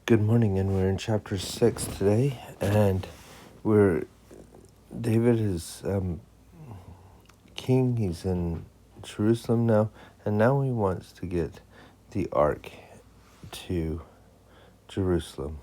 Good morning, and we're in chapter 6 today, and David is king. He's in Jerusalem now, and now he wants to get the Ark to Jerusalem.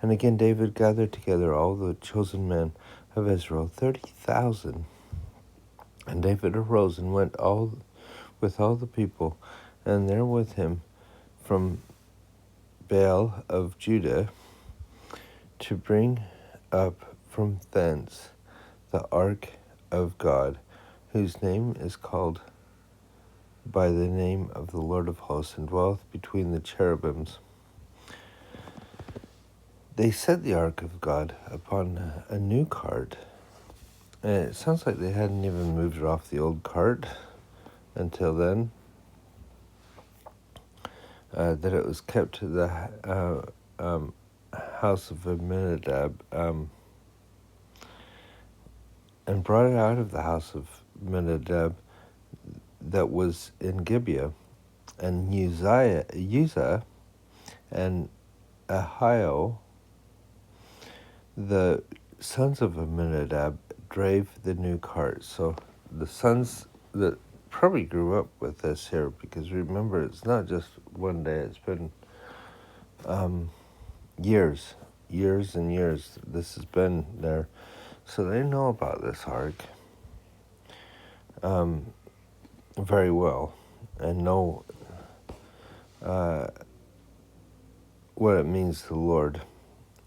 And again, David gathered together all the chosen men of Israel, 30,000. And David arose and went with all the people, and there with him from Baal of Judah, to bring up from thence the Ark of God, whose name is called by the name of the Lord of hosts, and dwelleth between the cherubims. They set the Ark of God upon a new cart, and it sounds like they hadn't even moved it off the old cart until then, that it was kept to the house of Abinadab, and brought it out of the house of Abinadab that was in Gibeah. And Uzzah and Ahio, the sons of Abinadab, drave the new cart. So the sons that probably grew up with this here, because remember, it's not just one day, it's been years and years this has been there. So they know about this ark very well, and know what it means to the Lord.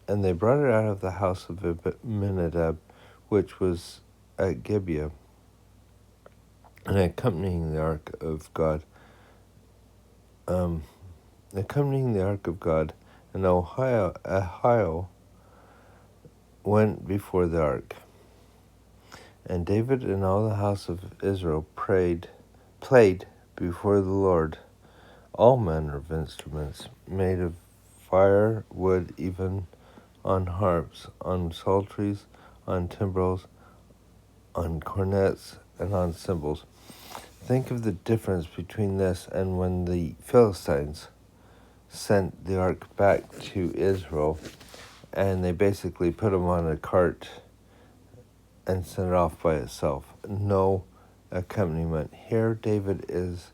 And they brought it out of the house of Abinadab, which was at Gibeah, and accompanying the Ark of God, and Ahio went before the ark. And David and all the house of Israel played before the Lord all manner of instruments made of fire, wood, even on harps, on psalteries, on timbrels, on cornets, and on cymbals. Think of the difference between this and when the Philistines sent the ark back to Israel, and they basically put them on a cart and sent it off by itself. No accompaniment. Here David is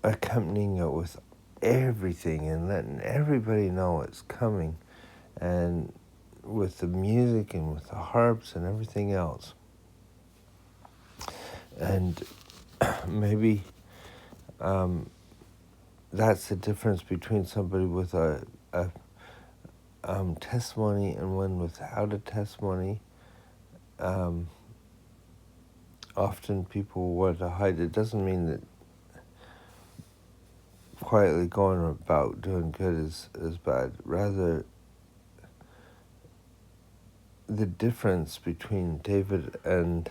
accompanying it with everything and letting everybody know it's coming, and with the music and with the harps and everything else. And maybe that's the difference between somebody with a testimony and one without a testimony. Often people want to hide. It doesn't mean that quietly going about doing good is bad. Rather, the difference between David and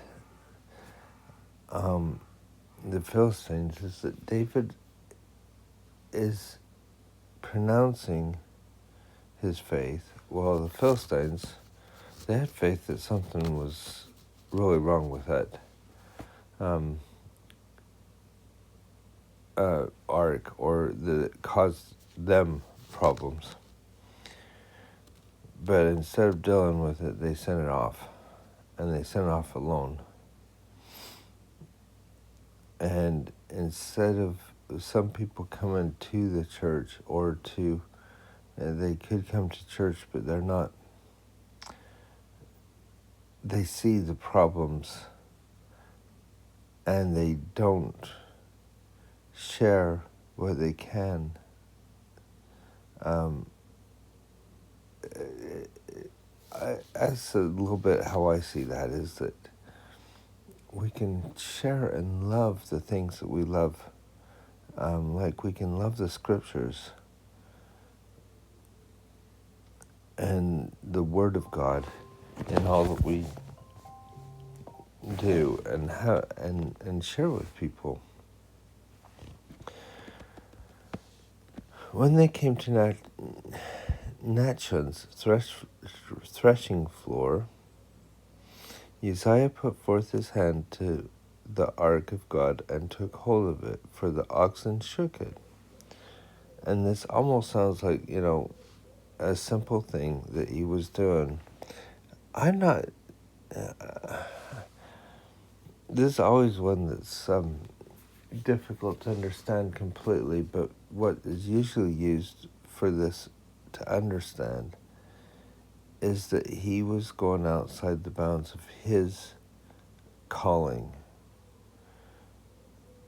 the Philistines is that David is pronouncing his faith, while the Philistines, they had faith that something was really wrong with that ark, or that it caused them problems. But instead of dealing with it, they sent it off, and they sent it off alone. And instead of some people coming to the church, or they could come to church, but they're not, they see the problems, and they don't share what they can. That's a little bit how I see that, is that we can share and love the things that we love. Like we can love the scriptures and the Word of God in all that we do, and share with people. When they came to Nachshon's threshing floor, Uzziah put forth his hand to the ark of God and took hold of it, for the oxen shook it. And this almost sounds like, a simple thing that he was doing. I'm not... this is always one that's difficult to understand completely, but what is usually used for this to understand is that he was going outside the bounds of his calling.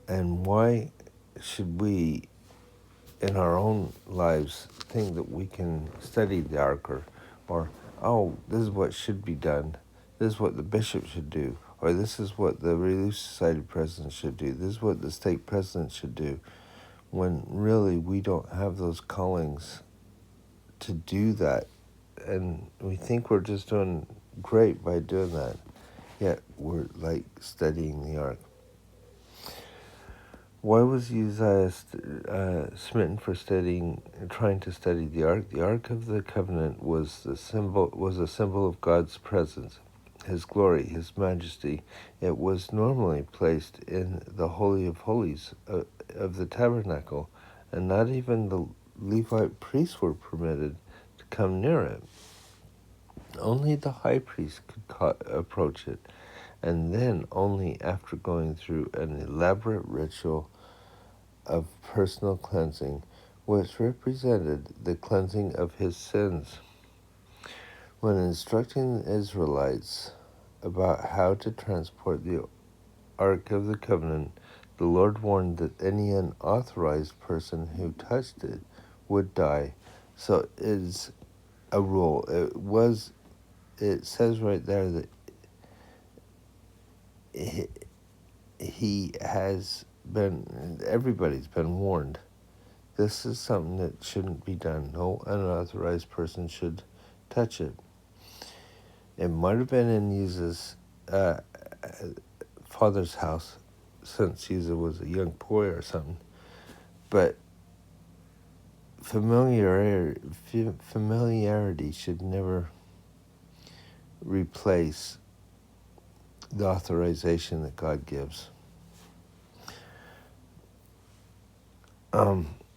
And why should we, in our own lives, think that we can study the Ark, or oh, this is what should be done, this is what the bishop should do, or this is what the Relief Society president should do, this is what the stake president should do, when really we don't have those callings to do that. And we think we're just doing great by doing that, yet we're like studying the Ark. Why was Uzziah smitten for trying to study the Ark? The Ark of the Covenant was a symbol of God's presence, His glory, His majesty. It was normally placed in the Holy of Holies of the tabernacle, and not even the Levite priests were permitted to come near it. Only the high priest could approach it, and then only after going through an elaborate ritual of personal cleansing, which represented the cleansing of his sins. When instructing the Israelites about how to transport the Ark of the Covenant, the Lord warned that any unauthorized person who touched it would die. So it is a rule. It says right there that everybody's been warned. This is something that shouldn't be done. No unauthorized person should touch it. It might have been in Uzzah's father's house, since Uzzah was a young boy or something. But familiarity should never replace the authorization that God gives.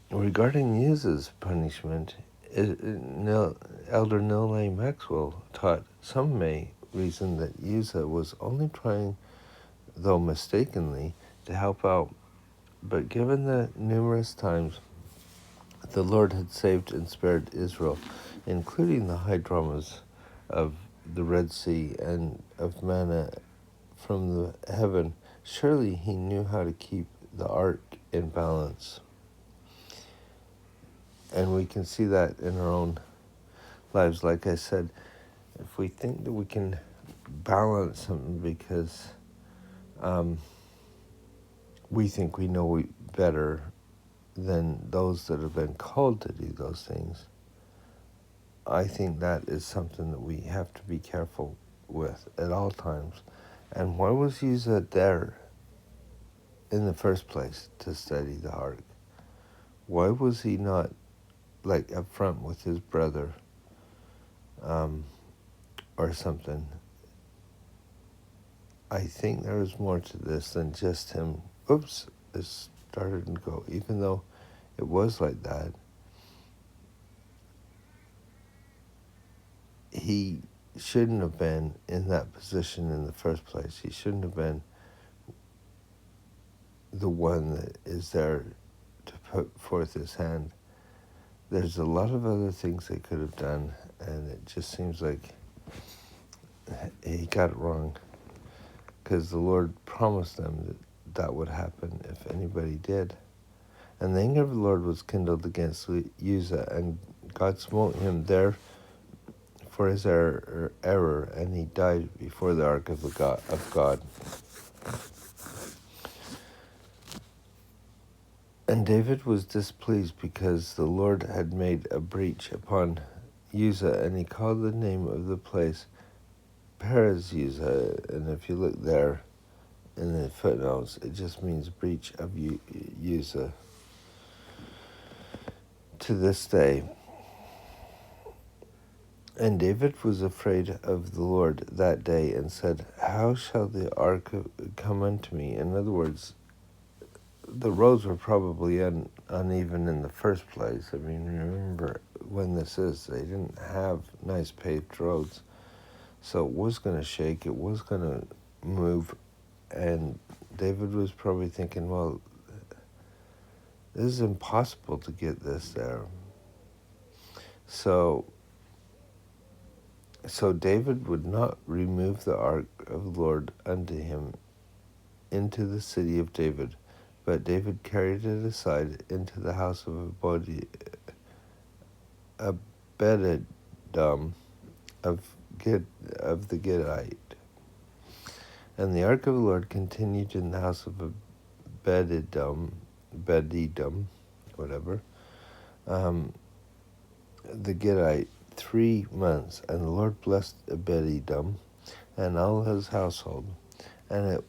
Regarding Uzzah's punishment, Elder Neil A. Maxwell taught some may reason that Uzzah was only trying, though mistakenly, to help out. But given the numerous times the Lord had saved and spared Israel, including the high dramas of the Red Sea and of manna from the heaven, surely he knew how to keep the ark in balance. And we can see that in our own lives. Like I said, if we think that we can balance something because we think we know better than those that have been called to do those things, I think that is something that we have to be careful with at all times. And why was Uzzah there in the first place to study the Ark? Why was he not up front with his brother or something? I think there was more to this than just him. Oops, it started to go. Even though it was like that, he shouldn't have been in that position in the first place. He shouldn't have been the one that is there to put forth his hand. There's a lot of other things they could have done, and it just seems like he got it wrong, because the Lord promised them that would happen if anybody did. And the anger of the Lord was kindled against Uzzah, and God smote him there for his error, and he died before the Ark of God. And David was displeased because the Lord had made a breach upon Uzzah, and he called the name of the place Perez Uzzah. And if you look there in the footnotes, it just means breach of Uzzah to this day. And David was afraid of the Lord that day and said, "How shall the ark come unto me?" In other words, the roads were probably uneven in the first place. I mean, remember when this is, they didn't have nice paved roads. So it was going to shake, it was going to move, and David was probably thinking, well, this is impossible to get this there. So David would not remove the ark of the Lord unto him into the city of David, but David carried it aside into the house of Abededom of the Gittite. And the ark of the Lord continued in the house of Abededom, whatever, the Gittite 3 months. And the Lord blessed Abededom and all his household. And it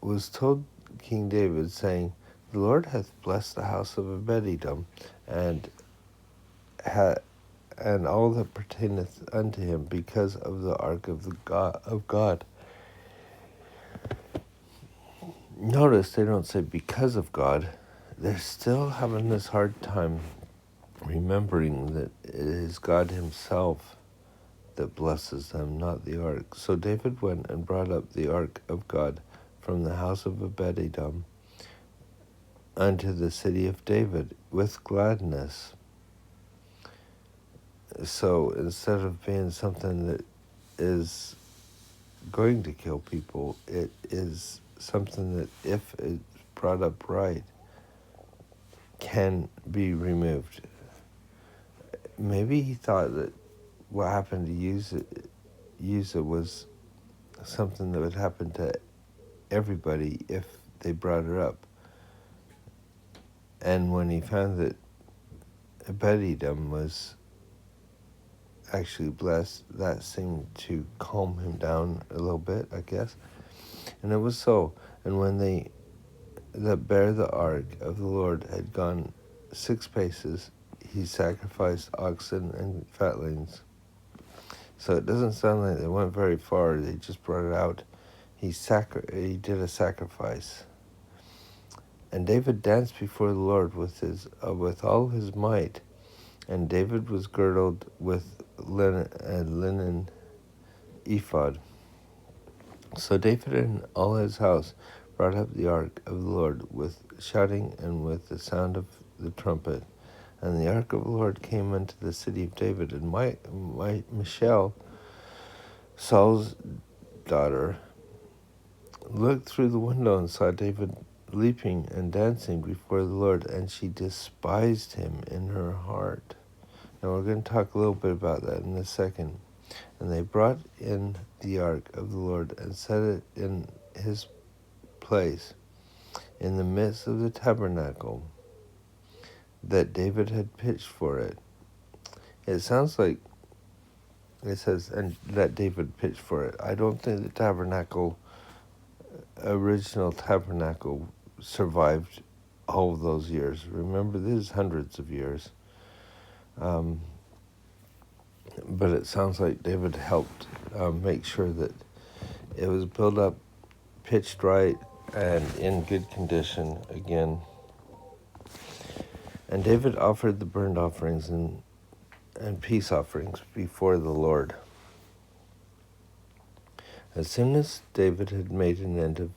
was told King David, saying, the Lord hath blessed the house of Abededom, and all that pertaineth unto him, because of the ark of God. Notice they don't say because of God. They're still having this hard time remembering that it is God himself that blesses them, not the ark. So David went and brought up the ark of God from the house of Abededom unto the city of David with gladness. So instead of being something that is going to kill people, it is something that, if it's brought up right, can be removed. Maybe he thought that what happened to Uzzah was something that would happen to everybody if they brought her up. And when he found that Abededom was actually blessed, that seemed to calm him down a little bit, I guess. And it was so. And when they that bare the ark of the Lord had gone 6 paces, he sacrificed oxen and fatlings. So it doesn't sound like they went very far. They just brought it out. He did a sacrifice. And David danced before the Lord with all his might. And David was girdled with linen ephod. So David and all his house brought up the ark of the Lord with shouting and with the sound of the trumpet. And the ark of the Lord came unto the city of David. And Michal, Saul's daughter, looked through the window and saw David leaping and dancing before the Lord, and she despised him in her heart. Now we're going to talk a little bit about that in a second. And they brought in the ark of the Lord and set it in his place in the midst of the tabernacle that David had pitched for it. It sounds like it says, and that David pitched for it. I don't think the original tabernacle survived all of those years. Remember, this is hundreds of years. But it sounds like David helped make sure that it was built up, pitched right, and in good condition again. And David offered the burnt offerings and peace offerings before the Lord. As soon as David had made an end of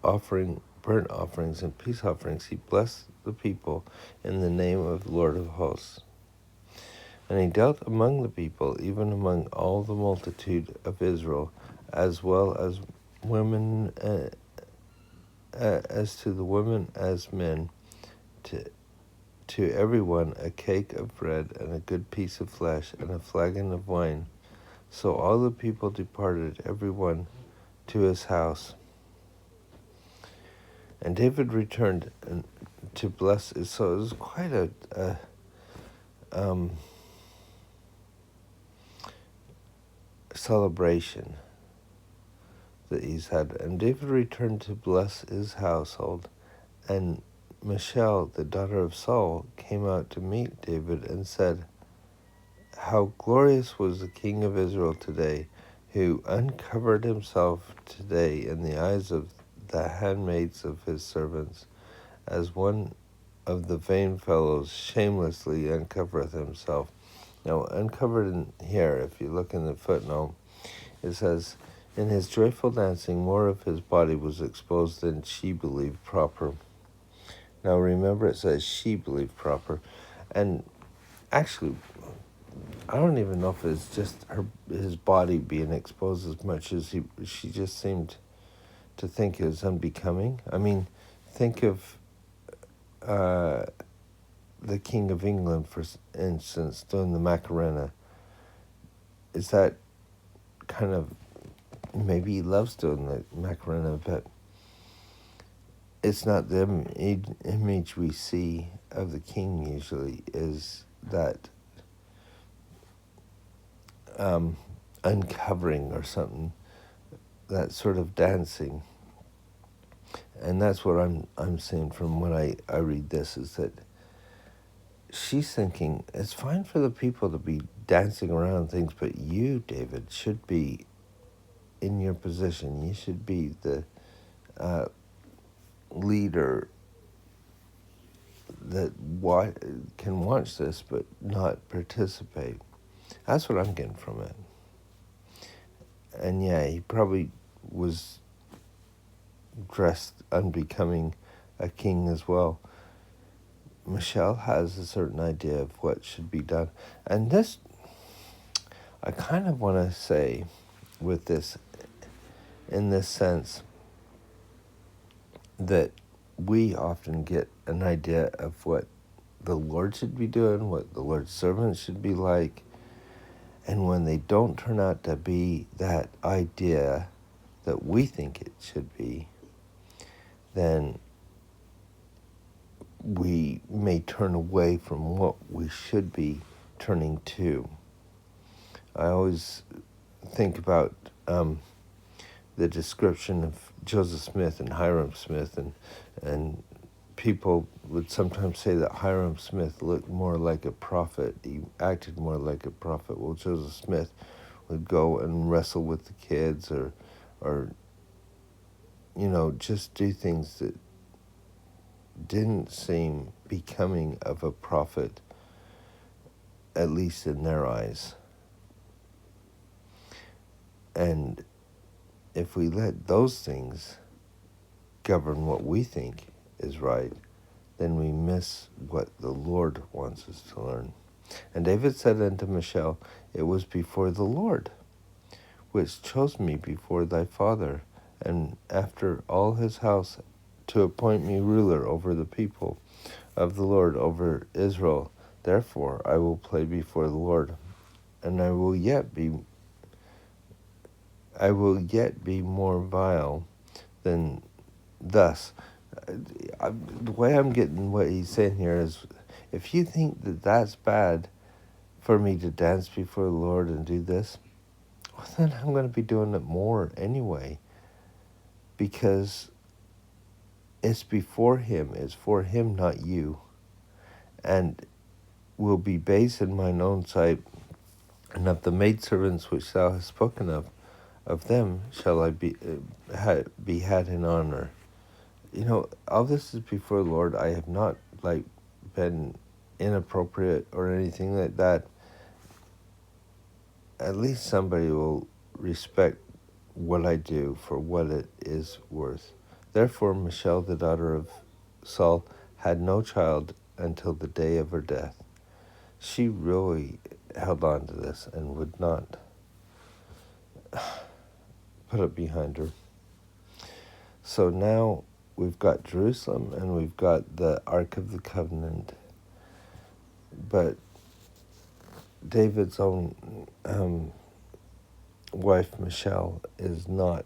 offering burnt offerings and peace offerings, he blessed the people in the name of the Lord of hosts. And he dealt among the people, even among all the multitude of Israel, as well as women, as to the women as men, to every one a cake of bread and a good piece of flesh and a flagon of wine. So all the people departed, every one to his house. And David returned to bless. So it was quite a celebration that he's had. And David returned to bless his household. And Michal, the daughter of Saul, came out to meet David and said, how glorious was the king of Israel today, who uncovered himself today in the eyes of the handmaids of his servants, as one of the vain fellows shamelessly uncovereth himself. Now, uncovered in here, if you look in the footnote, it says, in his joyful dancing, more of his body was exposed than she believed proper. Now, remember, it says she believed proper. And actually, I don't even know if it's just his body being exposed as much as she just seemed to think it was unbecoming. I mean, think of the King of England, for instance, doing the Macarena. Is that kind of, maybe he loves doing the Macarena, but it's not the image we see of the king usually, is that uncovering or something, that sort of dancing. And that's what I'm seeing from when I read this, is that she's thinking it's fine for the people to be dancing around things, but you, David, should be in your position. You should be the leader that can watch this but not participate. That's what I'm getting from it. And yeah, he probably was dressed unbecoming a king as well. Michelle has a certain idea of what should be done. And this, I kind of want to say with this, in this sense, that we often get an idea of what the Lord should be doing, what the Lord's servants should be like. And when they don't turn out to be that idea that we think it should be, then we may turn away from what we should be turning to. I always think about the description of Joseph Smith and Hiram Smith, and people would sometimes say that Hiram Smith looked more like a prophet. He acted more like a prophet. Well, Joseph Smith would go and wrestle with the kids, or just do things that didn't seem becoming of a prophet, at least in their eyes. And if we let those things govern what we think is right, then we miss what the Lord wants us to learn. And David said unto Michal, it was before the Lord, which chose me before thy father, and after all his house, to appoint me ruler over the people of the Lord, over Israel. Therefore I will play before the Lord, and I will yet be more vile than thus. The way I'm getting what he's saying here is, if you think that that's bad for me to dance before the Lord and do this, well, then I'm going to be doing it more anyway, because it's before him. It's for him, not you. And will be base in mine own sight, and of the maidservants which thou hast spoken of them shall I be had in honor. All this is before the Lord. I have not been inappropriate or anything like that. At least somebody will respect what I do for what it is worth. Therefore Michal, the daughter of Saul, had no child until the day of her death. She really held on to this and would not put it behind her. So now we've got Jerusalem and we've got the Ark of the Covenant. But David's own wife, Michal, is not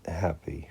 happy.